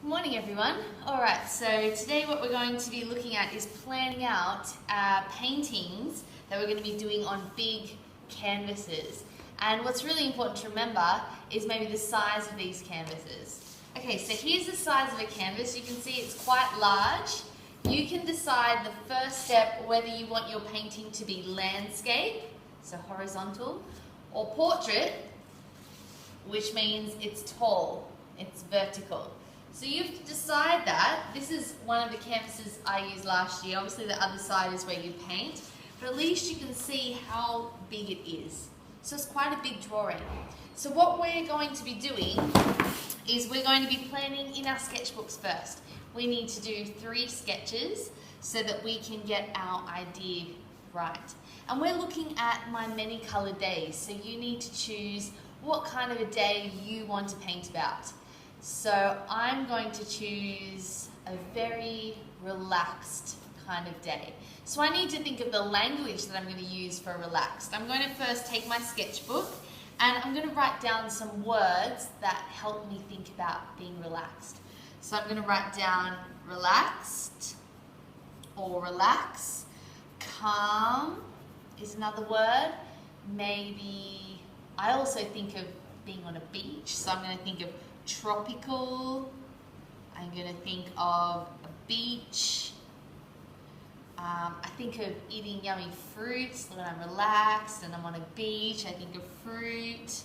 Good morning everyone. Alright, so today what we're going to be looking at is planning out paintings that we're going to be doing on big canvases. And what's really important to remember is maybe the size of these canvases. Okay, so here's the size of a canvas. You can see it's quite large. You can decide the first step whether you want your painting to be landscape, so horizontal, or portrait, which means it's tall, it's vertical. So you have to decide that. This is one of the canvases I used last year. Obviously the other side is where you paint, but at least you can see how big it is. So it's quite a big drawing. So what we're going to be doing is we're going to be planning in our sketchbooks first. We need to do 3 sketches so that we can get our idea right. And we're looking at my many coloured days, so you need to choose what kind of a day you want to paint about. So I'm going to choose a very relaxed kind of day. So I need to think of the language that I'm going to use for relaxed. I'm going to first take my sketchbook and I'm going to write down some words that help me think about being relaxed. So I'm going to write down relaxed or relax. Calm is another word. Maybe I also think of being on a beach, so I'm going to think of tropical. I'm going to think of a beach. I think of eating yummy fruits when I'm relaxed and I'm on a beach. I think of fruit.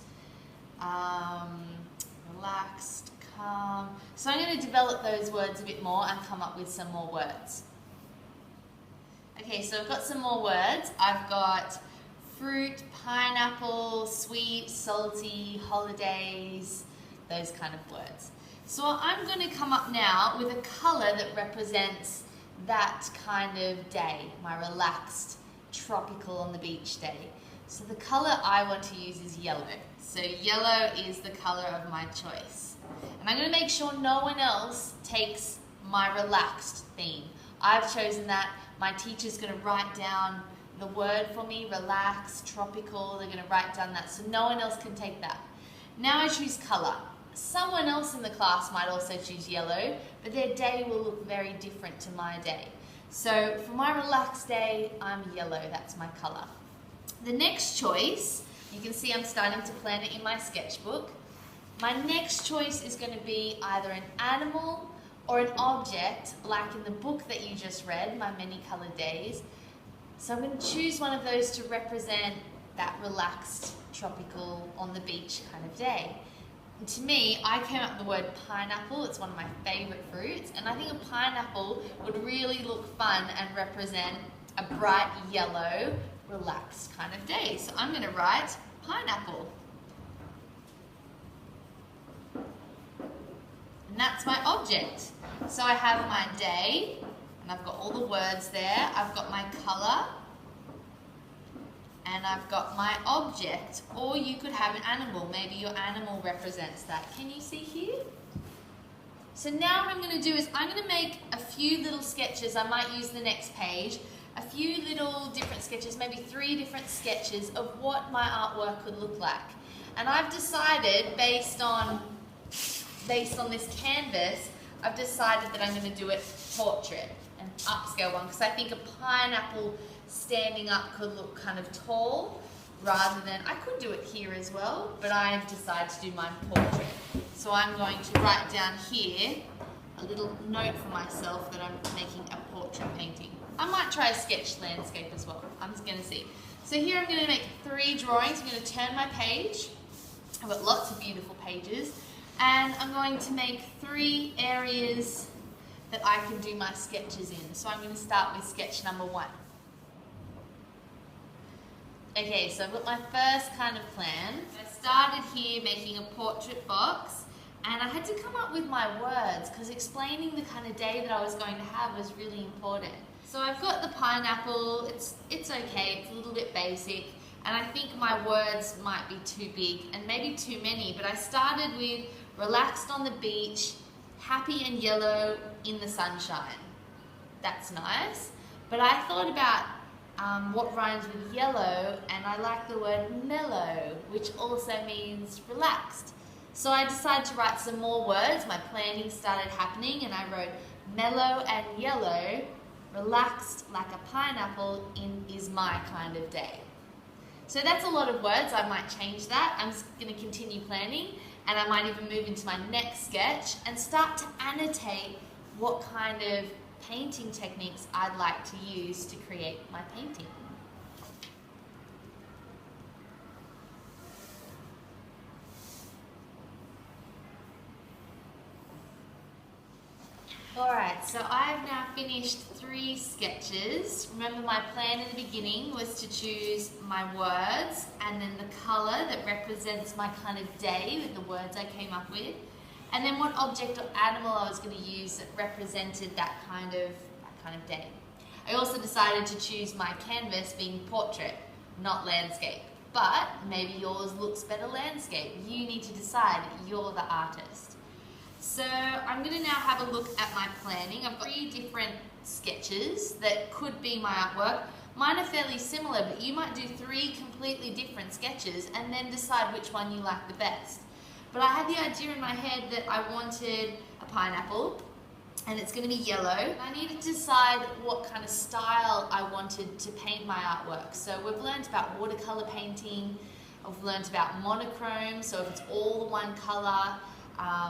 Relaxed, calm. So I'm going to develop those words a bit more and come up with some more words. Okay, so I've got some more words. I've got fruit, pineapple, sweet, salty, holidays, those kind of words. So I'm going to come up now with a colour that represents that kind of day, my relaxed, tropical on the beach day. So the colour I want to use is yellow. So yellow is the colour of my choice. And I'm going to make sure no one else takes my relaxed theme. I've chosen that. My teacher's going to write down the word for me, relaxed, tropical. They're going to write down that so no one else can take that. Now I choose colour. Someone else in the class might also choose yellow, but their day will look very different to my day. So for my relaxed day, I'm yellow, that's my colour. The next choice, you can see I'm starting to plan it in my sketchbook. My next choice is going to be either an animal or an object, like in the book that you just read, My Many Coloured Days. So I'm going to choose one of those to represent that relaxed, tropical, on the beach kind of day. And to me, I came up with the word pineapple. It's one of my favourite fruits, and I think a pineapple would really look fun and represent a bright yellow, relaxed kind of day. So I'm going to write pineapple. And that's my object. So I have my day, and I've got all the words there. I've got my colour, and I've got my object. Or you could have an animal. Maybe your animal represents that. Can you see here? So now what I'm going to do is I'm going to make a few little sketches. I might use the next page. A few little different sketches, maybe 3 different sketches of what my artwork could look like. And I've decided, based on this canvas, I've decided that I'm going to do it portrait, an upscale one, because I think a pineapple standing up could look kind of tall, rather than, I could do it here as well, but I've decided to do mine portrait. So I'm going to write down here a little note for myself that I'm making a portrait painting. I might try a sketch landscape as well. I'm just going to see. So here I'm going to make 3 drawings. I'm going to turn my page. I've got lots of beautiful pages. And I'm going to make 3 areas that I can do my sketches in. So I'm going to start with sketch number 1. Okay, so I've got my first kind of plan. I started here making a portrait box, and I had to come up with my words because explaining the kind of day that I was going to have was really important. So I've got the pineapple. It's okay, it's a little bit basic, and I think my words might be too big and maybe too many, but I started with relaxed on the beach, happy and yellow in the sunshine. That's nice. But I thought about what rhymes with yellow, and I like the word mellow, which also means relaxed. So I decided to write some more words. My planning started happening and I wrote mellow and yellow, relaxed like a pineapple is my kind of day. So that's a lot of words. I might change that. I'm just going to continue planning, and I might even move into my next sketch and start to annotate what kind of painting techniques I'd like to use to create my painting. Alright, so I've now finished 3 sketches. Remember, my plan in the beginning was to choose my words and then the colour that represents my kind of day with the words I came up with, and then what object or animal I was going to use that represented that kind of day. I also decided to choose my canvas being portrait, not landscape. But maybe yours looks better landscape. You need to decide. You're the artist. So I'm going to now have a look at my planning. I've got 3 different sketches that could be my artwork. Mine are fairly similar, but you might do 3 completely different sketches and then decide which one you like the best. But I had the idea in my head that I wanted a pineapple, and it's going to be yellow. I needed to decide what kind of style I wanted to paint my artwork. So we've learned about watercolor painting, I've learned about monochrome, so if it's all the one color.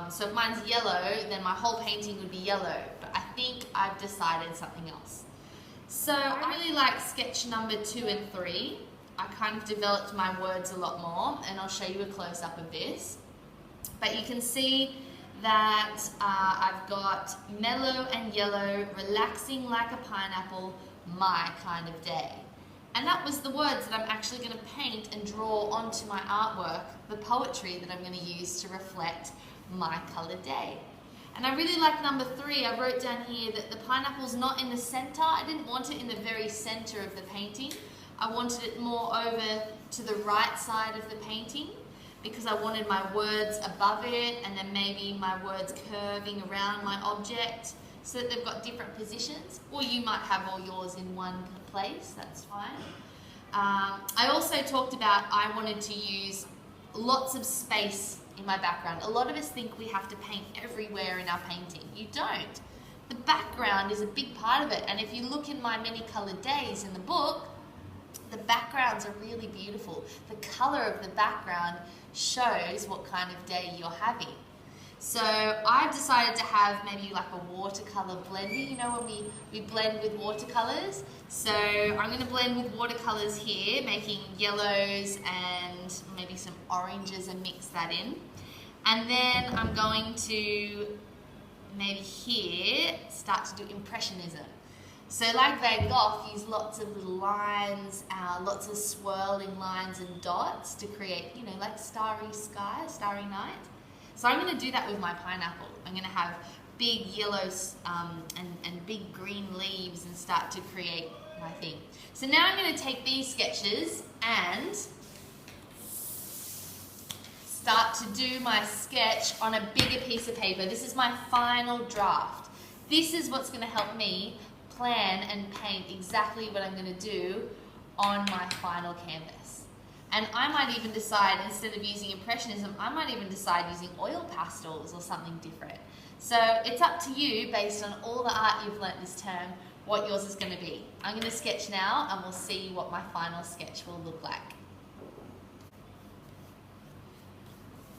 So if mine's yellow, then my whole painting would be yellow, but I think I've decided something else. So I really like sketch number 2 and 3. I kind of developed my words a lot more, and I'll show you a close-up of this. But you can see that I've got mellow and yellow, relaxing like a pineapple, my kind of day. And that was the words that I'm actually going to paint and draw onto my artwork, the poetry that I'm going to use to reflect my coloured day. And I really like number 3. I wrote down here that the pineapple's not in the centre. I didn't want it in the very centre of the painting. I wanted it more over to the right side of the painting, because I wanted my words above it and then maybe my words curving around my object so that they've got different positions. Or you might have all yours in one place, that's fine. I also talked about I wanted to use lots of space in my background. A lot of us think we have to paint everywhere in our painting. You don't. The background is a big part of it, and if you look in my many coloured days in the book, the backgrounds are really beautiful. The colour of the background shows what kind of day you're having. So I've decided to have maybe like a watercolour blending, you know, when we blend with watercolours. So I'm going to blend with watercolours here, making yellows and maybe some oranges and mix that in. And then I'm going to maybe here start to do impressionism. So like Van Gogh, use lots of little lines, lots of swirling lines and dots to create, you know, like starry sky, starry night. So I'm going to do that with my pineapple. I'm going to have big yellows and big green leaves and start to create my thing. So now I'm going to take these sketches and start to do my sketch on a bigger piece of paper. This is my final draft. This is what's going to help me plan and paint exactly what I'm going to do on my final canvas. And I might even decide, instead of using Impressionism, I might even decide using oil pastels or something different. So it's up to you, based on all the art you've learnt this term, what yours is going to be. I'm going to sketch now and we'll see what my final sketch will look like.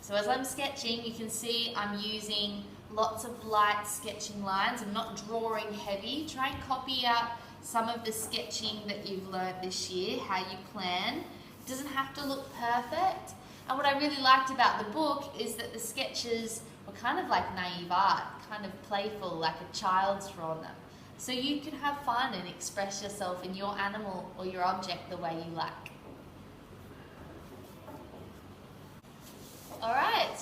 So as I'm sketching, you can see I'm using lots of light sketching lines. I'm not drawing heavy. Try and copy out some of the sketching that you've learnt this year, how you plan. It doesn't have to look perfect. And what I really liked about the book is that the sketches were kind of like naive art, kind of playful, like a child's drawn them. So you can have fun and express yourself in your animal or your object the way you like. Alright,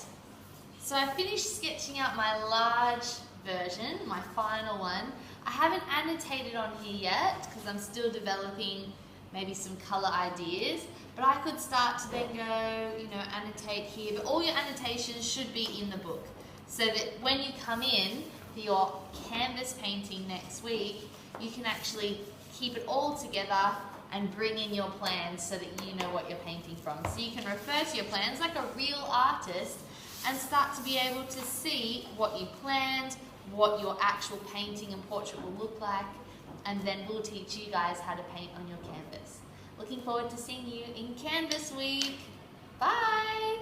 so I finished sketching out my large version, my final one. I haven't annotated on here yet because I'm still developing maybe some colour ideas, but I could start to then go, you know, annotate here, but all your annotations should be in the book so that when you come in for your canvas painting next week, you can actually keep it all together and bring in your plans so that you know what you're painting from. So you can refer to your plans like a real artist and start to be able to see what you planned, what your actual painting and portrait will look like, and then we'll teach you guys how to paint on your canvas. Looking forward to seeing you in Canvas Week. Bye!